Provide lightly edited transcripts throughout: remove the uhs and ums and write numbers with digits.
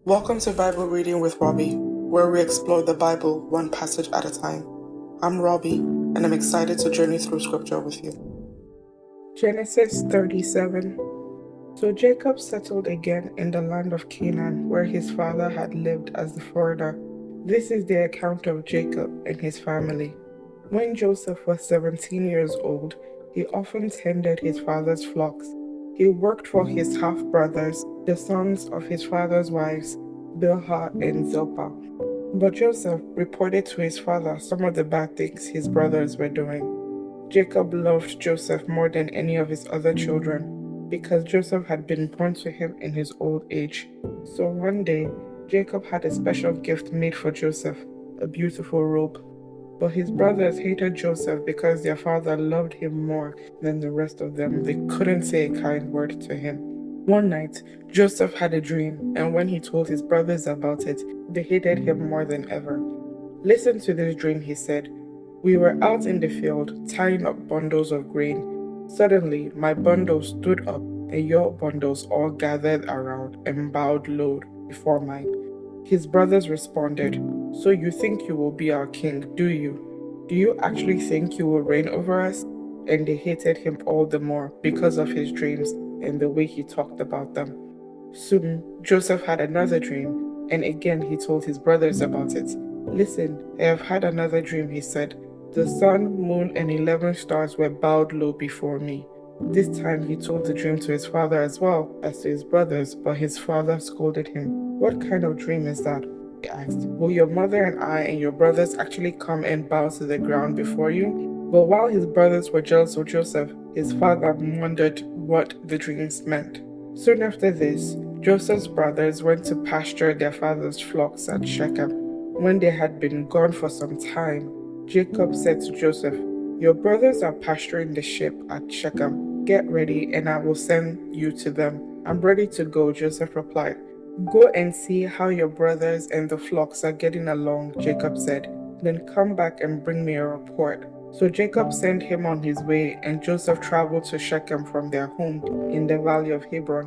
Welcome to Bible Reading with Robbie, where we explore the Bible one passage at a time. I'm Robbie, and I'm excited to journey through scripture with you. Genesis 37. So Jacob settled again in the land of Canaan, where his father had lived as a foreigner. This is the account of Jacob and his family. When Joseph was 17 years old, he often tended his father's flocks. He worked for his half-brothers, the sons of his father's wives, Bilhah and Zilpah. But Joseph reported to his father some of the bad things his brothers were doing. Jacob loved Joseph more than any of his other children, because Joseph had been born to him in his old age. So one day, Jacob had a special gift made for Joseph, a beautiful robe. But his brothers hated Joseph because their father loved him more than the rest of them. They couldn't say a kind word to him. One night, Joseph had a dream, and when he told his brothers about it, they hated him more than ever. Listen to this dream, he said. We were out in the field, tying up bundles of grain. Suddenly, my bundle stood up, and your bundles all gathered around and bowed low before mine. His brothers responded, So you think you will be our king, do you? Do you actually think you will reign over us? And they hated him all the more because of his dreams and the way he talked about them. Soon, Joseph had another dream, and again he told his brothers about it. Listen, I have had another dream, he said. The sun, moon, and 11 stars were bowed low before me. This time he told the dream to his father as well as to his brothers, but his father scolded him. What kind of dream is that? He asked. Will your mother and I and your brothers actually come and bow to the ground before you? But while his brothers were jealous of Joseph, his father wondered what the dreams meant. Soon after this, Joseph's brothers went to pasture their father's flocks at Shechem. When they had been gone for some time, Jacob said to Joseph, Your brothers are pasturing the sheep at Shechem. Get ready, and I will send you to them. I'm ready to go, Joseph replied. Go and see how your brothers and the flocks are getting along, Jacob said. Then come back and bring me a report. So Jacob sent him on his way, and Joseph traveled to Shechem from their home in the valley of Hebron.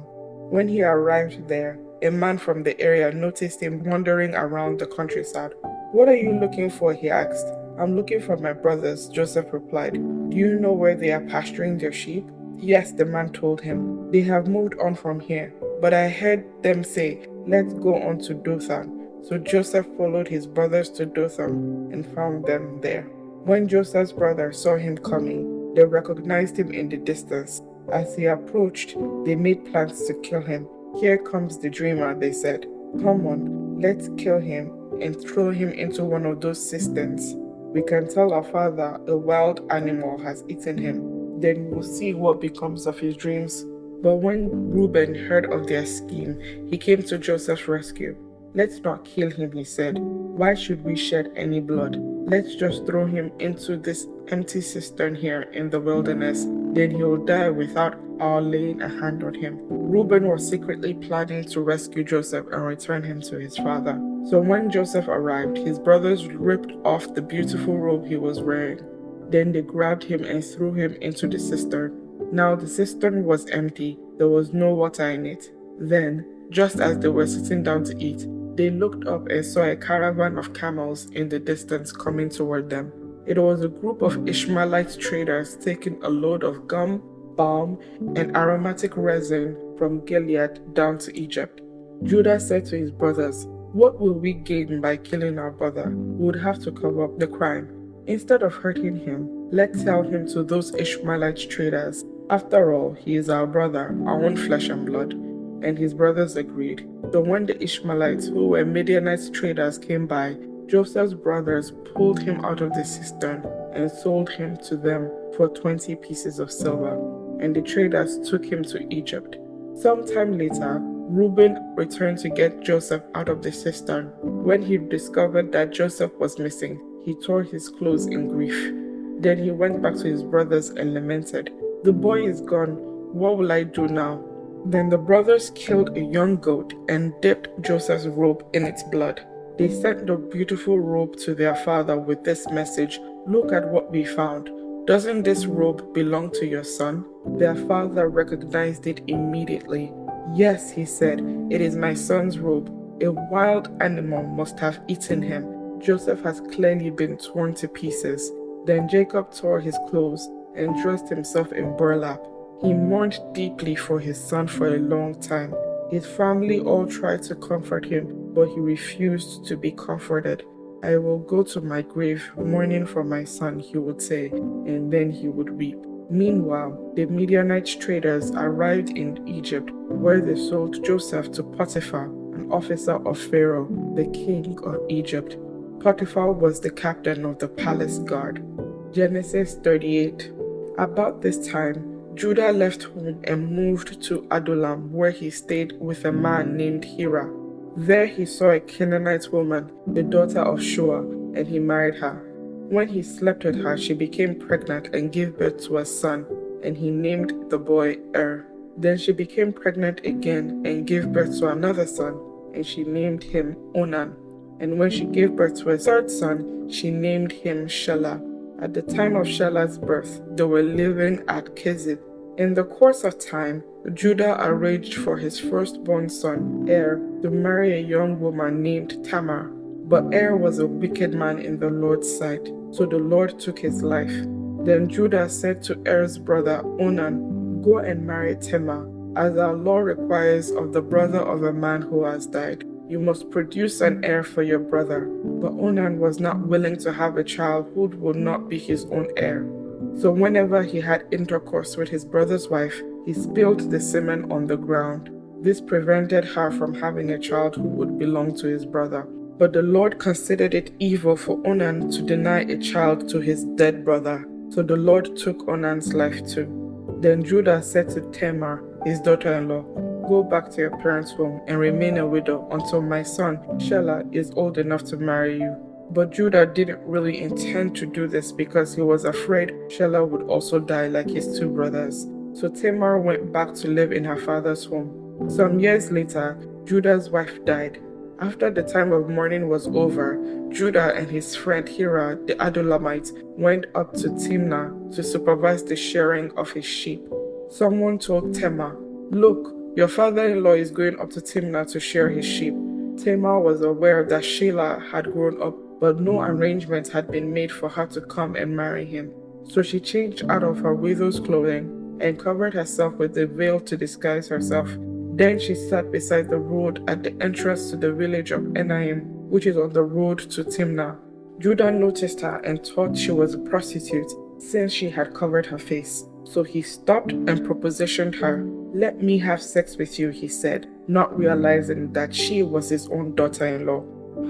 When he arrived there, a man from the area noticed him wandering around the countryside. What are you looking for? He asked. I'm looking for my brothers, Joseph replied. Do you know where they are pasturing their sheep? Yes, the man told him. They have moved on from here, but I heard them say, Let's go on to Dothan. So Joseph followed his brothers to Dothan and found them there. When Joseph's brothers saw him coming, they recognized him in the distance. As he approached, they made plans to kill him. Here comes the dreamer, they said. Come on, let's kill him and throw him into one of those cisterns. We can tell our father a wild animal has eaten him. Then we'll see what becomes of his dreams. But when Reuben heard of their scheme, he came to Joseph's rescue. Let's not kill him, he said. Why should we shed any blood? Let's just throw him into this empty cistern here in the wilderness. Then he'll die without our laying a hand on him. Reuben was secretly planning to rescue Joseph and return him to his father. So when Joseph arrived, his brothers ripped off the beautiful robe he was wearing. Then they grabbed him and threw him into the cistern. Now the cistern was empty. There was no water in it. Then, just as they were sitting down to eat, they looked up and saw a caravan of camels in the distance coming toward them. It was a group of Ishmaelite traders taking a load of gum, balm, and aromatic resin from Gilead down to Egypt. Judah said to his brothers, What will we gain by killing our brother? We would have to cover up the crime. Instead of hurting him, let's sell him to those Ishmaelite traders. After all, he is our brother, our own flesh and blood. And his brothers agreed. So when the Ishmaelites, who were Midianite traders, came by, Joseph's brothers pulled him out of the cistern and sold him to them for 20 pieces of silver. And the traders took him to Egypt. Sometime later, Reuben returned to get Joseph out of the cistern. When he discovered that Joseph was missing, he tore his clothes in grief. Then he went back to his brothers and lamented, The boy is gone. What will I do now? Then the brothers killed a young goat and dipped Joseph's robe in its blood. They sent the beautiful robe to their father with this message, Look at what we found. Doesn't this robe belong to your son? Their father recognized it immediately. Yes, he said, it is my son's robe. A wild animal must have eaten him. Joseph has clearly been torn to pieces. Then Jacob tore his clothes and dressed himself in burlap. He mourned deeply for his son for a long time. His family all tried to comfort him, but he refused to be comforted. I will go to my grave mourning for my son, he would say, and then he would weep. Meanwhile, the Midianite traders arrived in Egypt, where they sold Joseph to Potiphar, an officer of Pharaoh, the king of Egypt. Potiphar was the captain of the palace guard. Genesis 38. About this time, Judah left home and moved to Adullam, where he stayed with a man named Hira. There he saw a Canaanite woman, the daughter of Shua, and he married her. When he slept with her, she became pregnant and gave birth to a son, and he named the boy Then she became pregnant again and gave birth to another son, and she named him Onan. And when she gave birth to a third son, she named him Shelah. At the time of Shelah's birth, they were living at Kezib. In the course of time, Judah arranged for his firstborn son, to marry a young woman named Tamar. But was a wicked man in the Lord's sight, so the Lord took his life. Then Judah said to Er's brother Onan, "Go and marry Tamar, as our law requires of the brother of a man who has died. You must produce an heir for your brother." But Onan was not willing to have a child who would not be his own heir. So whenever he had intercourse with his brother's wife, he spilled the semen on the ground. This prevented her from having a child who would belong to his brother. But the Lord considered it evil for Onan to deny a child to his dead brother. So the Lord took Onan's life too. Then Judah said to Tamar, his daughter-in-law, "Go back to your parents' home and remain a widow until my son, Shelah, is old enough to marry you." But Judah didn't really intend to do this because he was afraid Shelah would also die like his two brothers. So Tamar went back to live in her father's home. Some years later, Judah's wife died. After the time of mourning was over, Judah and his friend Hira the Adullamite went up to Timnah to supervise the shearing of his sheep. Someone told Tamar, "Look, your father-in-law is going up to Timnah to shear his sheep." Tamar was aware that Shelah had grown up, but no arrangement had been made for her to come and marry him. So she changed out of her widow's clothing and covered herself with a veil to disguise herself. Then she sat beside the road at the entrance to the village of Enaim, which is on the road to Timnah. Judah noticed her and thought she was a prostitute, since she had covered her face. So he stopped and propositioned her. "Let me have sex with you," he said, not realizing that she was his own daughter-in-law.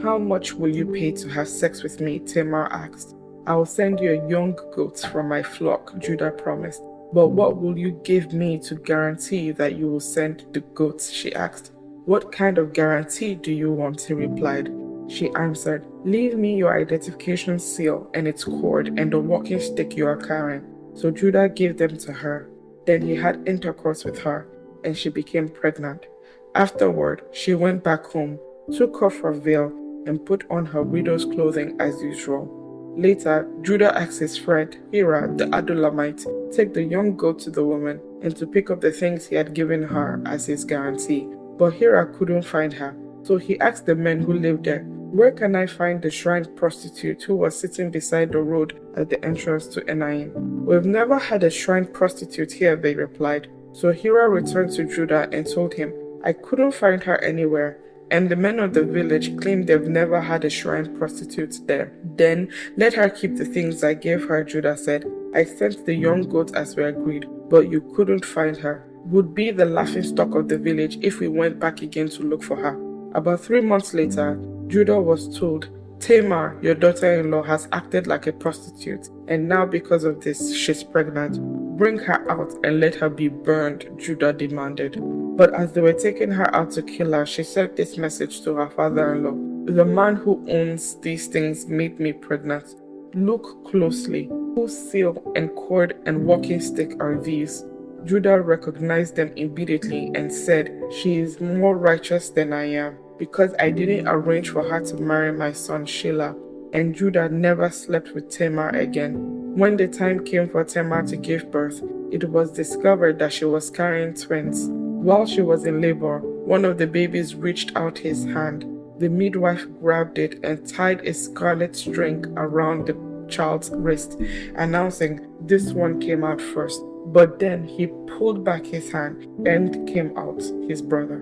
"How much will you pay to have sex with me?" Tamar asked. "I will send you a young goat from my flock," Judah promised. "But what will you give me to guarantee that you will send the goats?" she asked. "What kind of guarantee do you want?" he replied. She answered, "Leave me your identification seal and its cord and the walking stick you are carrying." So Judah gave them to her. Then he had intercourse with her, and she became pregnant. Afterward, she went back home, took off her veil, and put on her widow's clothing as usual. Later, Judah asked his friend Hira the Adullamite to take the young goat to the woman and to pick up the things he had given her as his guarantee. But Hira couldn't find her, so he asked the men who lived there, "Where can I find the shrine prostitute who was sitting beside the road at the entrance to Enaim?" "We've never had a shrine prostitute here," they replied. So Hira returned to Judah and told him, "I couldn't find her anywhere, and the men of the village claim they've never had a shrine prostitute there." "Then let her keep the things I gave her," Judah said. "I sent the young goat as we agreed, but you couldn't find her. Would be the laughingstock of the village if we went back again to look for her." About 3 months later, Judah was told, "Tamar, your daughter-in-law, has acted like a prostitute, and now because of this, she's pregnant. Bring her out and let her be burned," Judah demanded. But as they were taking her out to kill her, she sent this message to her father-in-law, "The man who owns these things made me pregnant. Look closely. Whose seal and cord and walking stick are these?" Judah recognized them immediately and said, "She is more righteous than I am, because I didn't arrange for her to marry my son Shelah." And Judah never slept with Tamar again. When the time came for Tamar to give birth, it was discovered that she was carrying twins. While she was in labor, one of the babies reached out his hand. The midwife grabbed it and tied a scarlet string around the child's wrist, announcing, "This one came out first." But then he pulled back his hand and came out his brother.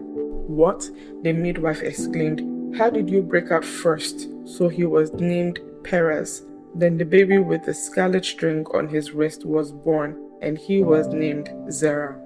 "What?" the midwife exclaimed. "How did you break out first?" So he was named Perez. Then the baby with the scarlet string on his wrist was born, and he was named Zerah.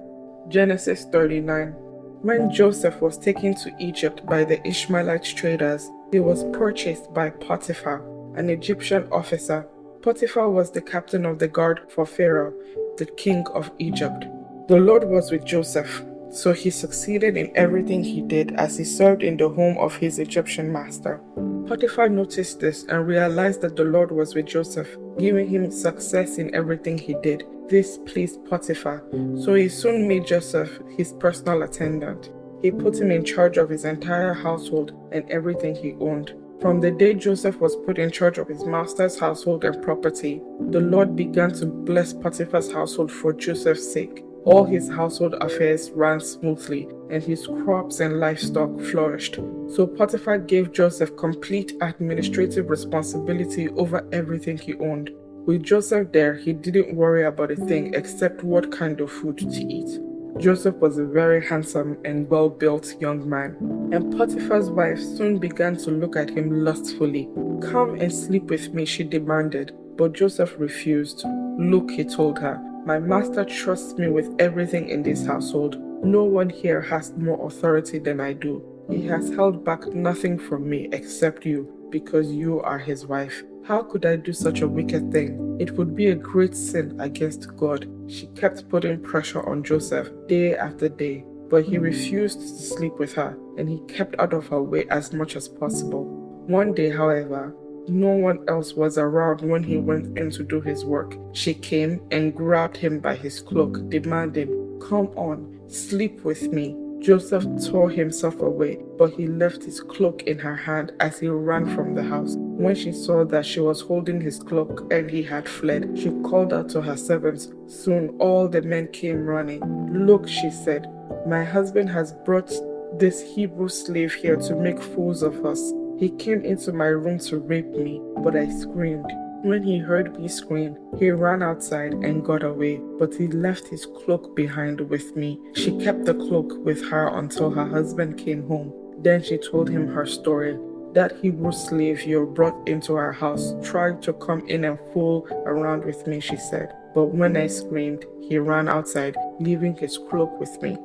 Genesis 39. When Joseph was taken to Egypt by the Ishmaelite traders, he was purchased by Potiphar, an Egyptian officer. Potiphar was the captain of the guard for Pharaoh, the king of Egypt. The Lord was with Joseph, so he succeeded in everything he did as he served in the home of his Egyptian master. Potiphar noticed this and realized that the Lord was with Joseph, giving him success in everything he did. This pleased Potiphar, so he soon made Joseph his personal attendant. He put him in charge of his entire household and everything he owned. From the day Joseph was put in charge of his master's household and property, the Lord began to bless Potiphar's household for Joseph's sake. All his household affairs ran smoothly, and his crops and livestock flourished. So Potiphar gave Joseph complete administrative responsibility over everything he owned. With Joseph there, he didn't worry about a thing except what kind of food to eat. Joseph was a very handsome and well-built young man, and Potiphar's wife soon began to look at him lustfully. "Come and sleep with me," she demanded, but Joseph refused. "Look," he told her, "my master trusts me with everything in this household. No one here has more authority than I do. He has held back nothing from me except you, because you are his wife. How could I do such a wicked thing? It would be a great sin against God." She kept putting pressure on Joseph day after day, but he refused to sleep with her, and he kept out of her way as much as possible. One day, however, no one else was around when he went in to do his work. She came and grabbed him by his cloak, demanding, "Come on, sleep with me." Joseph tore himself away, but he left his cloak in her hand as he ran from the house. When she saw that she was holding his cloak and he had fled, she called out to her servants. Soon all the men came running. "Look," she said, "my husband has brought this Hebrew slave here to make fools of us. He came into my room to rape me, but I screamed. When he heard me scream, he ran outside and got away, but he left his cloak behind with me." She kept the cloak with her until her husband came home. Then she told him her story. "That Hebrew slave you brought into our house tried to come in and fool around with me," she said. "But when I screamed, he ran outside, leaving his cloak with me."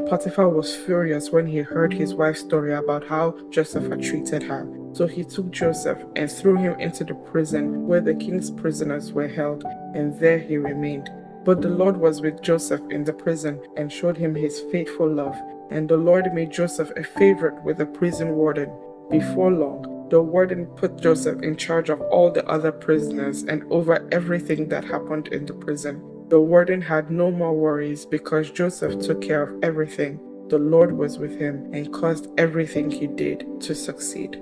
Potiphar was furious when he heard his wife's story about how Joseph had treated her. So he took Joseph and threw him into the prison where the king's prisoners were held, and there he remained. But the Lord was with Joseph in the prison and showed him his faithful love, and the Lord made Joseph a favorite with the prison warden. Before long, the warden put Joseph in charge of all the other prisoners and over everything that happened in the prison. The warden had no more worries because Joseph took care of everything. The Lord was with him and caused everything he did to succeed.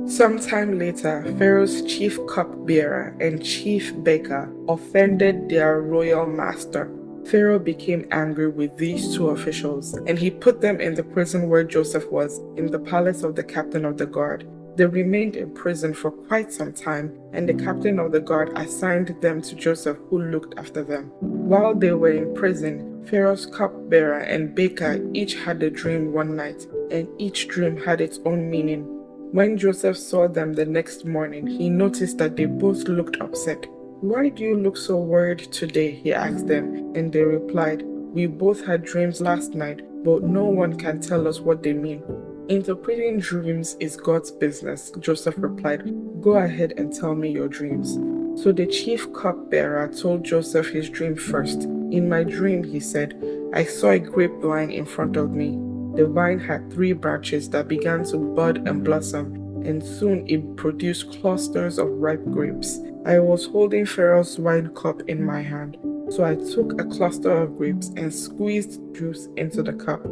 Sometime later, Pharaoh's chief cupbearer and chief baker offended their royal master. Pharaoh became angry with these two officials, and he put them in the prison where Joseph was, in the palace of the captain of the guard. They remained in prison for quite some time, and the captain of the guard assigned them to Joseph, who looked after them. While they were in prison, Pharaoh's cupbearer and baker each had a dream one night, and each dream had its own meaning. When Joseph saw them the next morning, he noticed that they both looked upset. "Why do you look so worried today?" he asked them, and they replied, "We both had dreams last night, but no one can tell us what they mean." "Interpreting dreams is God's business," Joseph replied. "Go ahead and tell me your dreams." So the chief cupbearer told Joseph his dream first. "In my dream," he said, "I saw a grapevine in front of me. The vine had 3 branches that began to bud and blossom, and soon it produced clusters of ripe grapes. I was holding Pharaoh's wine cup in my hand, so I took a cluster of grapes and squeezed juice into the cup.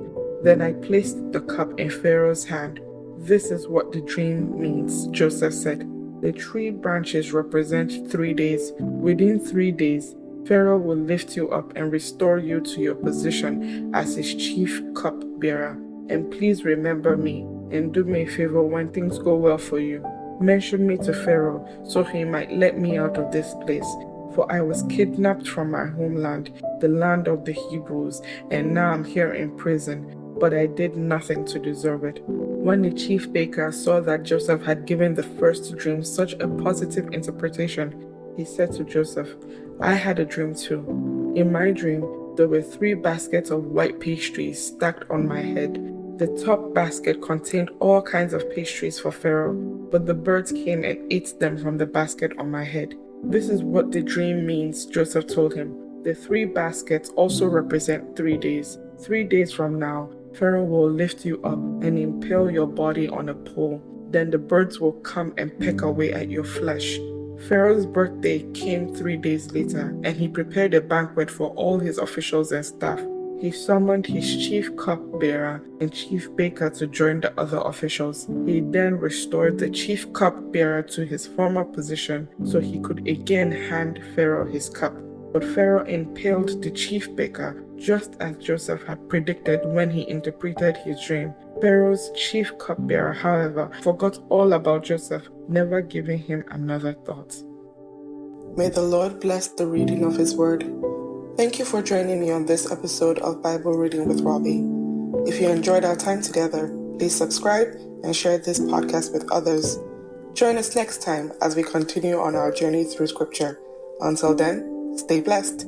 Then I placed the cup in Pharaoh's hand. This is what the dream means," Joseph said. "The 3 branches represent 3 days. Within 3 days, Pharaoh will lift you up and restore you to your position as his chief cupbearer. and please remember me and do me a favor when things go well for you. Mention me to Pharaoh so he might let me out of this place. For I was kidnapped from my homeland, the land of the Hebrews, and now I'm here in prison, but I did nothing to deserve it." When the chief baker saw that Joseph had given the first dream such a positive interpretation, he said to Joseph, "I had a dream too. In my dream, there were 3 baskets of white pastries stacked on my head. The top basket contained all kinds of pastries for Pharaoh, but the birds came and ate them from the basket on my head." "This is what the dream means," Joseph told him. "The 3 baskets also represent 3 days. 3 days from now, Pharaoh will lift you up and impale your body on a pole. Then the birds will come and peck away at your flesh." Pharaoh's birthday came 3 days later, and he prepared a banquet for all his officials and staff. He summoned his chief cupbearer and chief baker to join the other officials. He then restored the chief cupbearer to his former position so he could again hand Pharaoh his cup. But Pharaoh impaled the chief baker, just as Joseph had predicted when he interpreted his dream. Pharaoh's chief cupbearer, however, forgot all about Joseph, never giving him another thought. May the Lord bless the reading of His Word. Thank you for joining me on this episode of Bible Reading with Robbie. If you enjoyed our time together, please subscribe and share this podcast with others. Join us next time as we continue on our journey through Scripture. Until then, stay blessed.